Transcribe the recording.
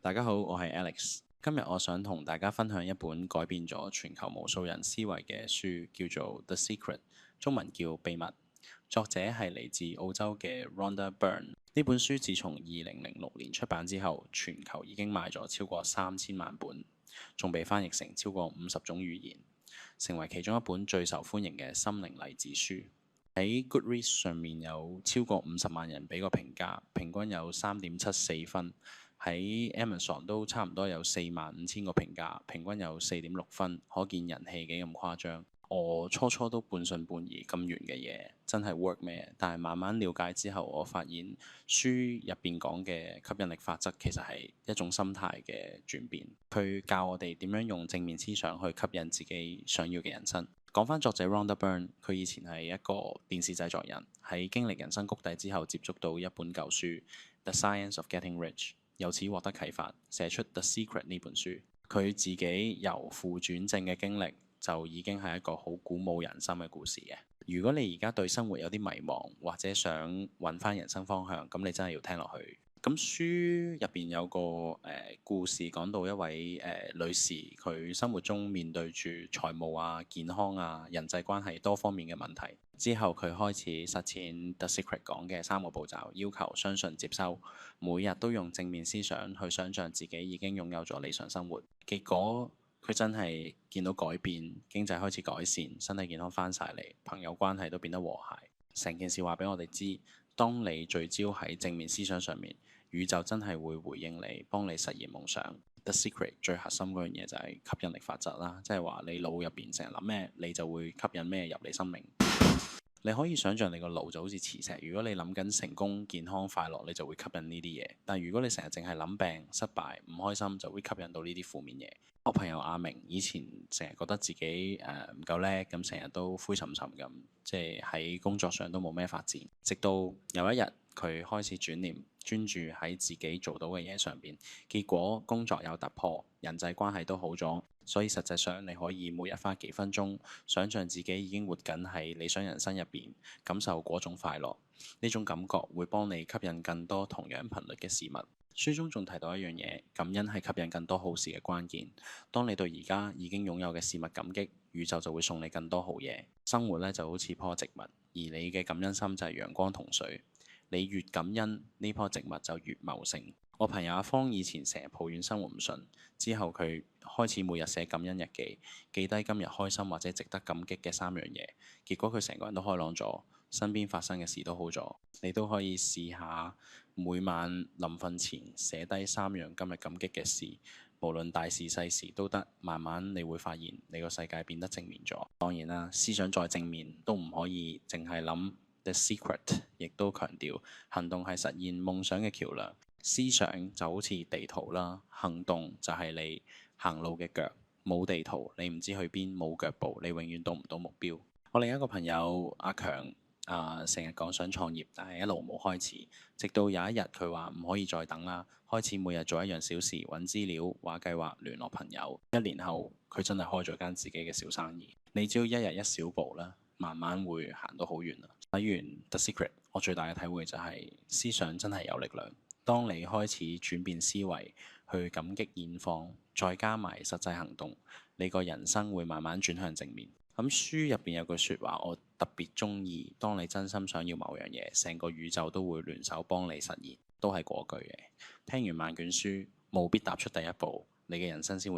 大家好，我係 Alex。今日我想同大家分享一本改變咗全球無數人思維嘅書，叫做《The Secret》，中文叫《秘密》。作者係嚟自澳洲嘅 Rhonda Byrne。呢本書自從2006年出版之後，全球已經賣咗超過3000萬本，仲被翻譯成超過50種語言，成為其中一本最受歡迎嘅心靈勵志書。喺 Goodreads 上面有超過50萬人俾個評價，平均有3.74分。喺 Amazon 都差唔多有45000個評價，平均有4.6分，可見人氣幾咁誇張。我初初都半信半疑，咁圓嘅嘢真係 work 咩？但係慢慢了解之後，我發現書入邊講嘅吸引力法則其實係一種心態嘅轉變，佢教我哋點樣用正面思想去吸引自己想要嘅人生。講返作者 Rhonda Byrne，佢以前係一個電視製作人，喺經歷人生谷底之後，接觸到一本舊書《The Science of Getting Rich》，由此獲得啟發，寫出《The Secret》呢本書。佢自己由負轉正嘅經歷，就已經係一個好鼓舞人心嘅故事嘅。如果你而家對生活有啲迷茫，或者想揾翻人生方向，咁你真係要聽落去。咁書入邊有個故事，講到一位女士，佢生活中面對住財務啊、健康啊、人際關係多方面嘅問題。之後佢開始實踐 The Secret 講嘅3個步驟，要求、相信、接收，每日都用正面思想去想像自己已經擁有咗理想生活。結果佢真係見到改變，經濟開始改善，身體健康翻晒嚟，朋友關係都變得和諧。成件事話俾我哋知，當你聚焦喺正面思想上面，宇宙真係會回應你，幫你實現夢想。The Secret 最核心嗰樣嘢就係吸引力法則啦，即係話你腦入邊成日諗咩，你就會吸引咩入你生命。你可以想像你個腦就好似磁石，如果你諗緊成功、健康、快樂，你就會吸引呢啲嘢。但如果你成日淨係諗病、失敗、唔開心，就會吸引到呢啲負面嘢。我朋友阿明以前成日覺得自己唔夠叻，咁成日都灰沉沉咁，即係喺工作上都冇咩發展。直到有一日佢開始轉念，專注喺自己做到嘅嘢上邊，結果工作有突破，人際關係都好咗。所以實際上你可以每日花幾分鐘，想像自己已經活緊喺理想人生入邊，感受嗰種快樂。呢種感覺會幫你吸引更多同樣頻率嘅事物。書中仲提到一樣嘢，感恩係吸引更多好事嘅關鍵。當你對而家已經擁有嘅事物感激，宇宙就會送你更多好嘢。生活呢就好似棵植物，而你嘅感恩心就係陽光同水。你越感恩，呢棵植物就越茂盛。我朋友阿芳以前成日抱怨生活唔順，之後佢開始每日寫感恩日記，記低今日開心或者值得感激嘅3樣嘢。結果佢成個人都開朗咗，身邊發生嘅事都好咗。你都可以試下每晚臨瞓前寫低3樣今日感激嘅事，無論大事細事都得。慢慢你會發現你個世界變得正面咗。當然啦，思想再正面都唔可以淨係諗 The Secret， 亦都強調行動係實現夢想嘅橋梁。思想就好似地圖啦，行動就係你行路嘅腳。冇地圖，你唔知去邊；冇腳步，你永遠到唔到目標。我另一個朋友阿強成日講想創業，但係一路冇開始。直到有一日佢話唔可以再等啦，開始每日做一樣小事，揾資料、畫計劃、聯絡朋友。1年後佢真係開咗間自己嘅小生意。你只要一日一小步啦，慢慢會行到好遠啦。睇完 The Secret， 我最大嘅體會就係思想真係有力量。當你開始轉變思維，去感激現況，再加埋實際行動，你個人生會慢慢轉向正面。咁書入邊有句説話，我特別中意。當你真心想要某樣嘢，成個宇宙都會聯手幫你實現，都係嗰句嘅。聽完萬卷書，務必踏出第一步，你嘅人生先會